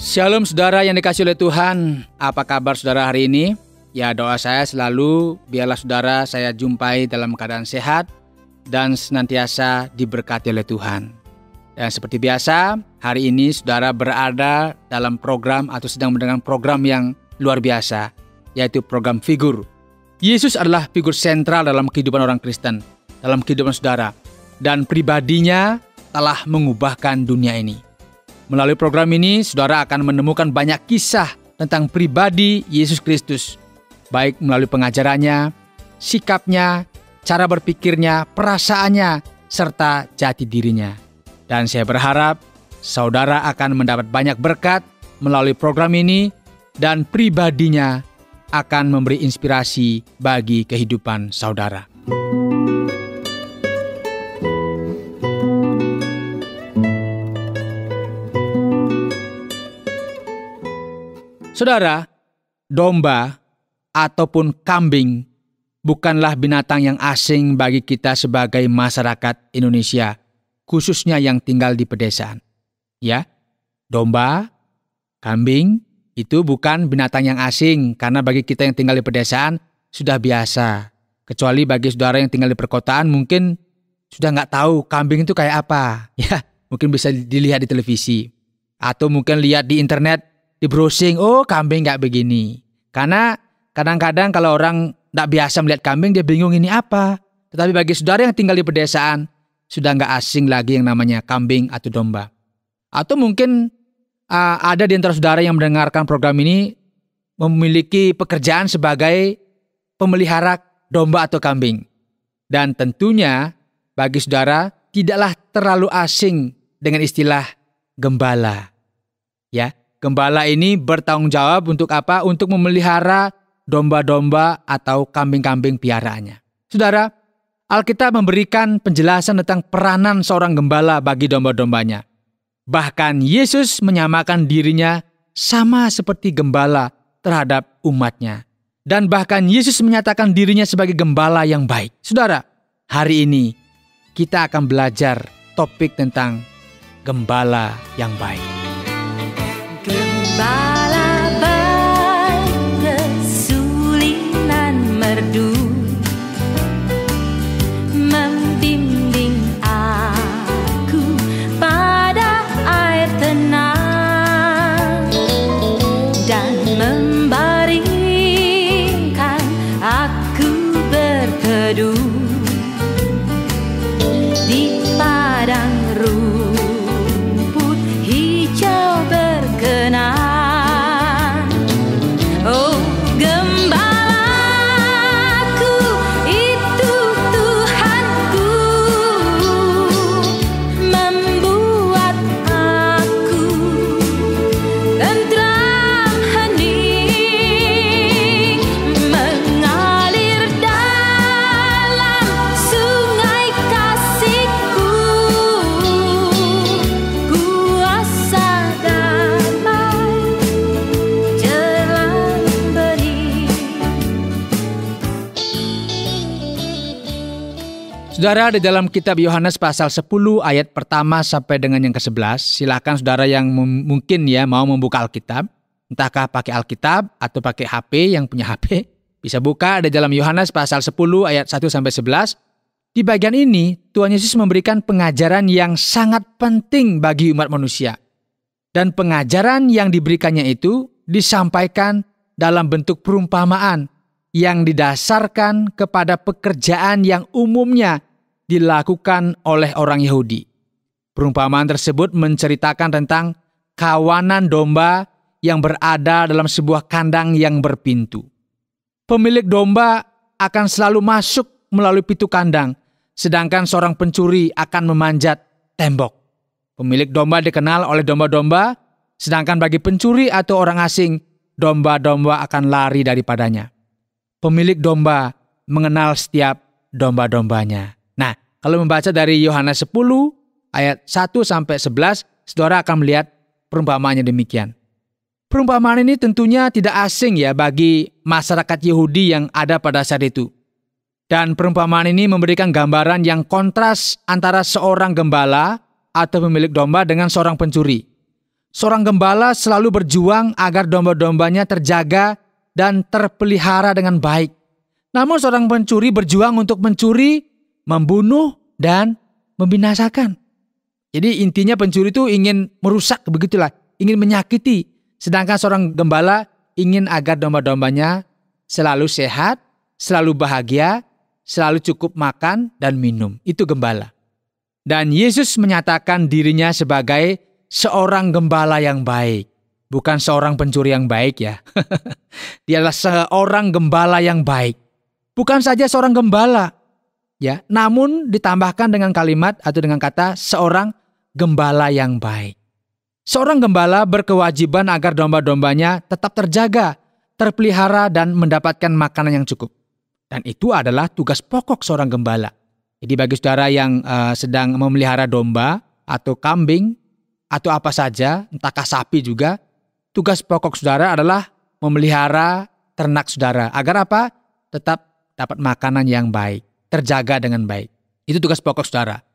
Shalom saudara yang dikasihi oleh Tuhan. Apa kabar saudara hari ini? Ya, doa saya selalu biarlah saudara saya jumpai dalam keadaan sehat dan senantiasa diberkati oleh Tuhan. Dan seperti biasa, hari ini saudara berada dalam program atau sedang mendengar program yang luar biasa, yaitu program Figur. Yesus adalah figur sentral dalam kehidupan orang Kristen, dalam kehidupan saudara, dan pribadinya telah mengubahkan dunia ini. Melalui program ini, saudara akan menemukan banyak kisah tentang pribadi Yesus Kristus, baik melalui pengajarannya, sikapnya, cara berpikirnya, perasaannya, serta jati dirinya. Dan saya berharap saudara akan mendapat banyak berkat melalui program ini dan pribadinya akan memberi inspirasi bagi kehidupan saudara. Saudara, domba ataupun kambing bukanlah binatang yang asing bagi kita sebagai masyarakat Indonesia, khususnya yang tinggal di pedesaan. Ya, domba, kambing itu bukan binatang yang asing karena bagi kita yang tinggal di pedesaan sudah biasa. Kecuali bagi saudara yang tinggal di perkotaan mungkin sudah nggak tahu kambing itu kayak apa. Ya, mungkin bisa dilihat di televisi atau mungkin lihat di internet. Di browsing, oh kambing kayak begini. Karena kadang-kadang kalau orang tidak biasa melihat kambing, dia bingung ini apa. Tetapi bagi saudara yang tinggal di pedesaan, sudah nggak asing lagi yang namanya kambing atau domba. Atau mungkin ada di antara saudara yang mendengarkan program ini memiliki pekerjaan sebagai pemelihara domba atau kambing. Dan tentunya bagi saudara tidaklah terlalu asing dengan istilah gembala. Ya. Gembala ini bertanggung jawab untuk apa? Untuk memelihara domba-domba atau kambing-kambing piaraannya. Saudara, Alkitab memberikan penjelasan tentang peranan seorang gembala bagi domba-dombanya. Bahkan Yesus menyamakan dirinya sama seperti gembala terhadap umatnya. Dan bahkan Yesus menyatakan dirinya sebagai gembala yang baik. Saudara, hari ini kita akan belajar topik tentang gembala yang baik. Gembala baik kesulitan merdu, membimbing aku pada air tenang dan membaringkan aku berteduh di padang rumput hijau berkenan. Oh, gembalaku itu Tuhanku, membuat aku tentram hening, mengalir dalam sungai kasih-Ku, kuasa damai jelang beri. Saudara, di dalam kitab Yohanes pasal 10 ayat pertama sampai dengan yang ke-11, silakan saudara yang mungkin ya mau membuka Alkitab, entahkah pakai Alkitab atau pakai HP, yang punya HP, bisa buka di dalam Yohanes pasal 10 ayat 1 sampai 11. Di bagian ini, Tuhan Yesus memberikan pengajaran yang sangat penting bagi umat manusia. Dan pengajaran yang diberikannya itu disampaikan dalam bentuk perumpamaan yang didasarkan kepada pekerjaan yang umumnya dilakukan oleh orang Yahudi. Perumpamaan tersebut menceritakan tentang kawanan domba yang berada dalam sebuah kandang yang berpintu. Pemilik domba akan selalu masuk melalui pintu kandang, sedangkan seorang pencuri akan memanjat tembok. Pemilik domba dikenal oleh domba-domba, sedangkan bagi pencuri atau orang asing, domba-domba akan lari daripadanya. Pemilik domba mengenal setiap domba-dombanya. Nah, kalau membaca dari Yohanes 10 ayat 1 sampai 11, saudara akan melihat perumpamaannya demikian. Perumpamaan ini tentunya tidak asing ya bagi masyarakat Yahudi yang ada pada saat itu. Dan perumpamaan ini memberikan gambaran yang kontras antara seorang gembala atau pemilik domba dengan seorang pencuri. Seorang gembala selalu berjuang agar domba-dombanya terjaga dan terpelihara dengan baik. Namun seorang pencuri berjuang untuk mencuri, membunuh, dan membinasakan. Jadi intinya pencuri itu ingin merusak, begitulah, ingin menyakiti. Sedangkan seorang gembala ingin agar domba-dombanya selalu sehat, selalu bahagia, selalu cukup makan dan minum. Itu gembala. Dan Yesus menyatakan dirinya sebagai seorang gembala yang baik. Bukan seorang pencuri yang baik ya. Dia adalah seorang gembala yang baik. Bukan saja seorang gembala, ya, namun ditambahkan dengan kalimat atau dengan kata seorang gembala yang baik. Seorang gembala berkewajiban agar domba-dombanya tetap terjaga, terpelihara, dan mendapatkan makanan yang cukup. Dan itu adalah tugas pokok seorang gembala. Jadi bagi saudara yang sedang memelihara domba atau kambing atau apa saja, entahkah sapi juga, tugas pokok saudara adalah memelihara ternak saudara. Agar apa? Tetap dapat makanan yang baik, terjaga dengan baik. Itu tugas pokok saudara.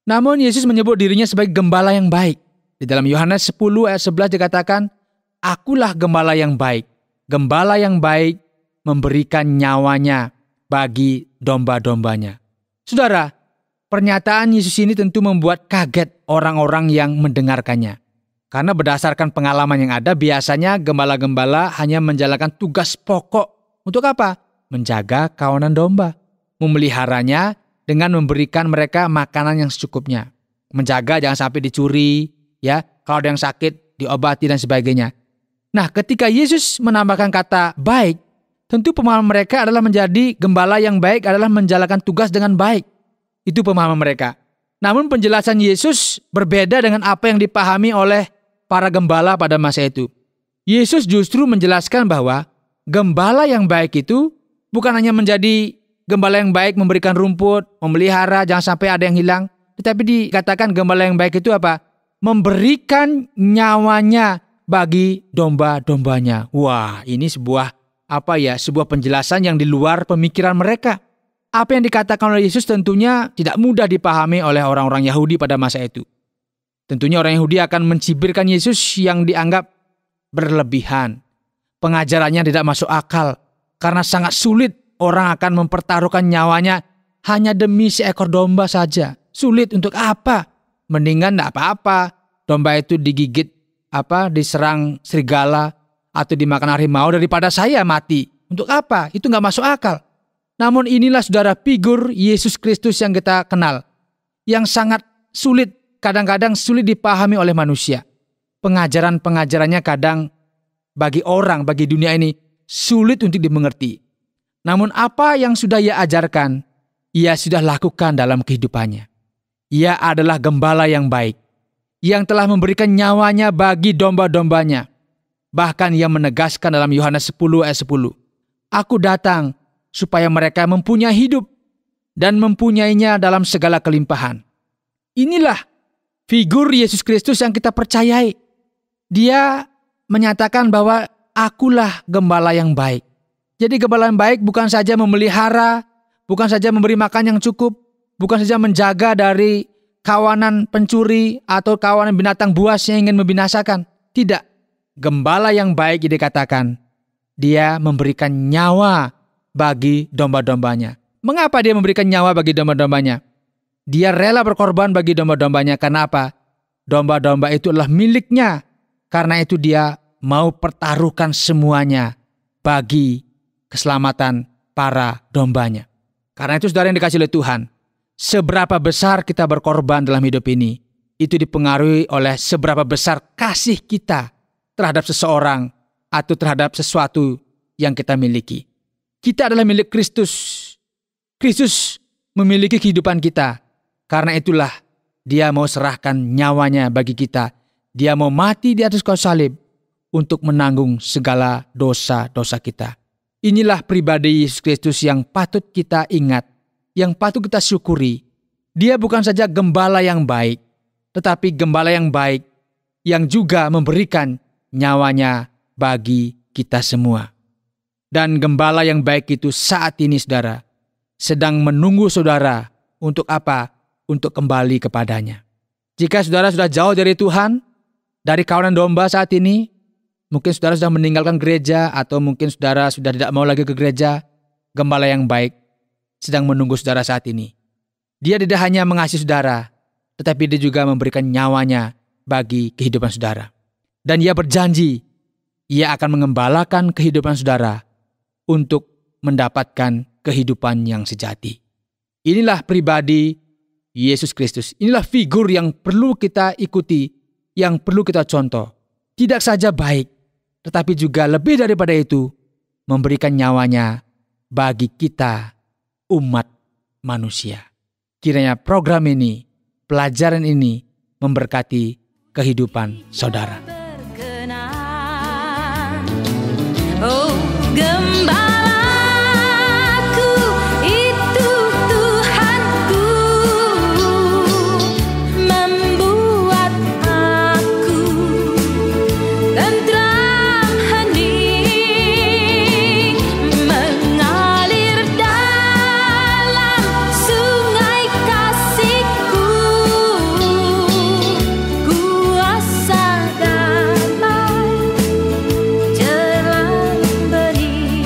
Namun Yesus menyebut dirinya sebagai gembala yang baik. Di dalam Yohanes 10 ayat 11 dikatakan, "Akulah gembala yang baik. Gembala yang baik memberikan nyawanya bagi domba-dombanya." Saudara, pernyataan Yesus ini tentu membuat kaget orang-orang yang mendengarkannya. Karena berdasarkan pengalaman yang ada, biasanya gembala-gembala hanya menjalankan tugas pokok. Untuk apa? Menjaga kawanan domba. Memeliharanya dengan memberikan mereka makanan yang secukupnya. Menjaga jangan sampai dicuri, ya. Kalau ada yang sakit, diobati dan sebagainya. Nah, ketika Yesus menambahkan kata baik, tentu pemahaman mereka adalah menjadi gembala yang baik adalah menjalankan tugas dengan baik. Itu pemahaman mereka. Namun penjelasan Yesus berbeda dengan apa yang dipahami oleh para gembala pada masa itu. Yesus justru menjelaskan bahwa gembala yang baik itu bukan hanya menjadi gembala yang baik memberikan rumput, memelihara, jangan sampai ada yang hilang. Tetapi dikatakan gembala yang baik itu apa? Memberikan nyawanya bagi domba-dombanya. Wah, ini sebuah penjelasan yang di luar pemikiran mereka. Apa yang dikatakan oleh Yesus tentunya tidak mudah dipahami oleh orang-orang Yahudi pada masa itu. Tentunya orang Yahudi akan mencibirkan Yesus yang dianggap berlebihan. Pengajarannya tidak masuk akal karena sangat sulit orang akan mempertaruhkan nyawanya hanya demi seekor domba saja. Sulit untuk apa? Mendingan tidak apa-apa. Domba itu digigit, diserang serigala atau dimakan harimau daripada saya mati. Untuk apa? Itu nggak masuk akal. Namun inilah saudara figur Yesus Kristus yang kita kenal. Yang sangat sulit, kadang-kadang sulit dipahami oleh manusia. Pengajaran-pengajarannya kadang bagi dunia ini sulit untuk dimengerti. Namun apa yang sudah ia ajarkan, ia sudah lakukan dalam kehidupannya. Ia adalah gembala yang baik, yang telah memberikan nyawanya bagi domba-dombanya. Bahkan ia menegaskan dalam Yohanes 10 ayat 10, "Aku datang supaya mereka mempunyai hidup dan mempunyainya dalam segala kelimpahan." Inilah figur Yesus Kristus yang kita percayai. Dia menyatakan bahwa akulah gembala yang baik. Jadi gembala yang baik bukan saja memelihara, bukan saja memberi makan yang cukup, bukan saja menjaga dari kawanan pencuri atau kawanan binatang buas yang ingin membinasakan. Tidak. Gembala yang baik dikatakan, dia memberikan nyawa bagi domba-dombanya. Mengapa dia memberikan nyawa bagi domba-dombanya? Dia rela berkorban bagi domba-dombanya. Karena apa? Domba-domba itu adalah miliknya. Karena itu dia mau pertaruhkan semuanya bagi keselamatan para dombanya. Karena itu saudara yang dikasih oleh Tuhan, seberapa besar kita berkorban dalam hidup ini, itu dipengaruhi oleh seberapa besar kasih kita terhadap seseorang atau terhadap sesuatu yang kita miliki. Kita adalah milik Kristus. Kristus memiliki kehidupan kita. Karena itulah dia mau serahkan nyawanya bagi kita. Dia mau mati di atas kayu salib untuk menanggung segala dosa-dosa kita. Inilah pribadi Yesus Kristus yang patut kita ingat, yang patut kita syukuri. Dia bukan saja gembala yang baik, tetapi gembala yang baik yang juga memberikan nyawanya bagi kita semua. Dan gembala yang baik itu saat ini saudara sedang menunggu saudara untuk apa? Untuk kembali kepadanya. Jika saudara sudah jauh dari Tuhan, dari kawanan domba saat ini, mungkin saudara sudah meninggalkan gereja atau mungkin saudara sudah tidak mau lagi ke gereja. Gembala yang baik sedang menunggu saudara saat ini. Dia tidak hanya mengasihi saudara, tetapi dia juga memberikan nyawanya bagi kehidupan saudara. Dan ia berjanji, ia akan mengembalakan kehidupan saudara untuk mendapatkan kehidupan yang sejati. Inilah pribadi Yesus Kristus. Inilah figur yang perlu kita ikuti, yang perlu kita contoh. Tidak saja baik, tetapi juga lebih daripada itu, memberikan nyawanya bagi kita, umat manusia. Kiranya program ini, pelajaran ini, memberkati kehidupan saudara. Berkenan. Oh, gembalaku itu Tuhanku, membuat aku tentram hening, mengalir dalam sungai kasih-Ku, kuasa damai jelang benih.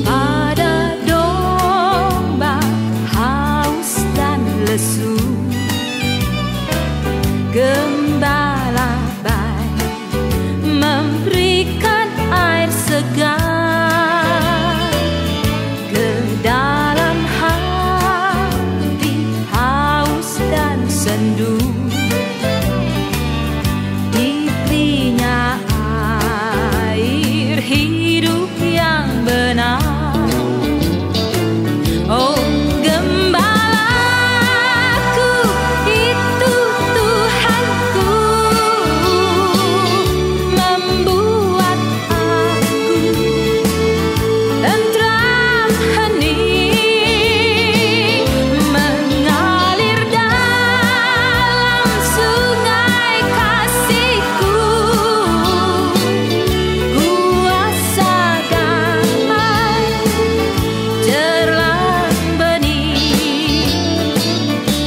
Pada domba haus dan lesu, gembala baik memberikan air segar ke dalam hati haus dan sendu. Diberinya air hidup yang benar. Oh, gembalaku itu Tuhanku, membuat aku tentram hening, mengalir dalam sungai kasih-Ku, kuasa damai jelang benih.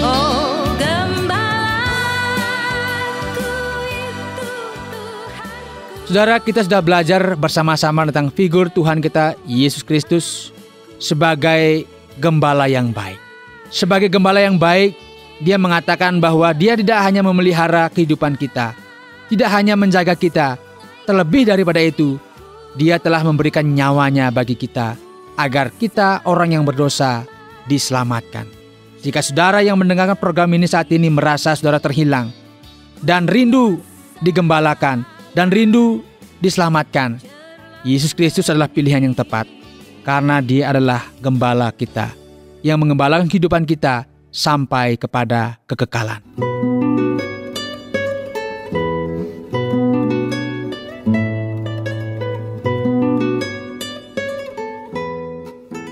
Oh, gembalaku itu Tuhanku. Saudara, kita sudah belajar bersama-sama tentang figur Tuhan kita, Yesus Kristus, sebagai gembala yang baik. Sebagai gembala yang baik, dia mengatakan bahwa dia tidak hanya memelihara kehidupan kita, tidak hanya menjaga kita, terlebih daripada itu, dia telah memberikan nyawanya bagi kita, agar kita orang yang berdosa diselamatkan. Jika saudara yang mendengarkan program ini saat ini merasa saudara terhilang, dan rindu digembalakan, dan rindu diselamatkan, Yesus Kristus adalah pilihan yang tepat, karena dia adalah gembala kita, yang mengembalakan kehidupan kita sampai kepada kekekalan.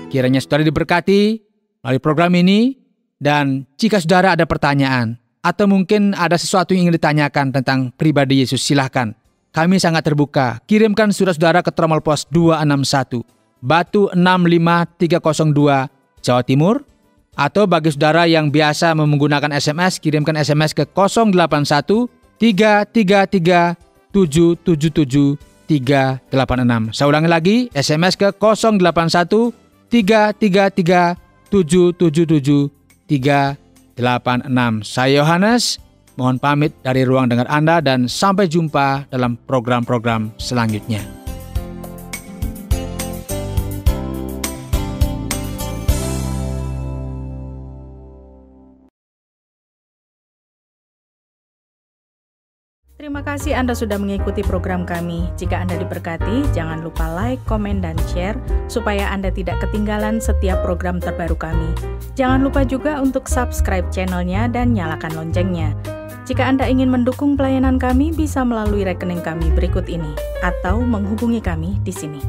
Kiranya saudara diberkati melalui program ini, dan jika saudara ada pertanyaan, atau mungkin ada sesuatu yang ingin ditanyakan tentang pribadi Yesus, silahkan. Kami sangat terbuka. Kirimkan surat saudara ke Tromol Pos 261, Batu 65302, Jawa Timur. Atau bagi saudara yang biasa menggunakan SMS, kirimkan SMS ke 081 333 777 386. Saya ulangi lagi, SMS ke 081 333 777 386. Saya Yohanes, mohon pamit dari ruang dengar Anda dan sampai jumpa dalam program-program selanjutnya. Terima kasih Anda sudah mengikuti program kami. Jika Anda diberkati, jangan lupa like, komen, dan share supaya Anda tidak ketinggalan setiap program terbaru kami. Jangan lupa juga untuk subscribe channelnya dan nyalakan loncengnya. Jika Anda ingin mendukung pelayanan kami, bisa melalui rekening kami berikut ini atau menghubungi kami di sini.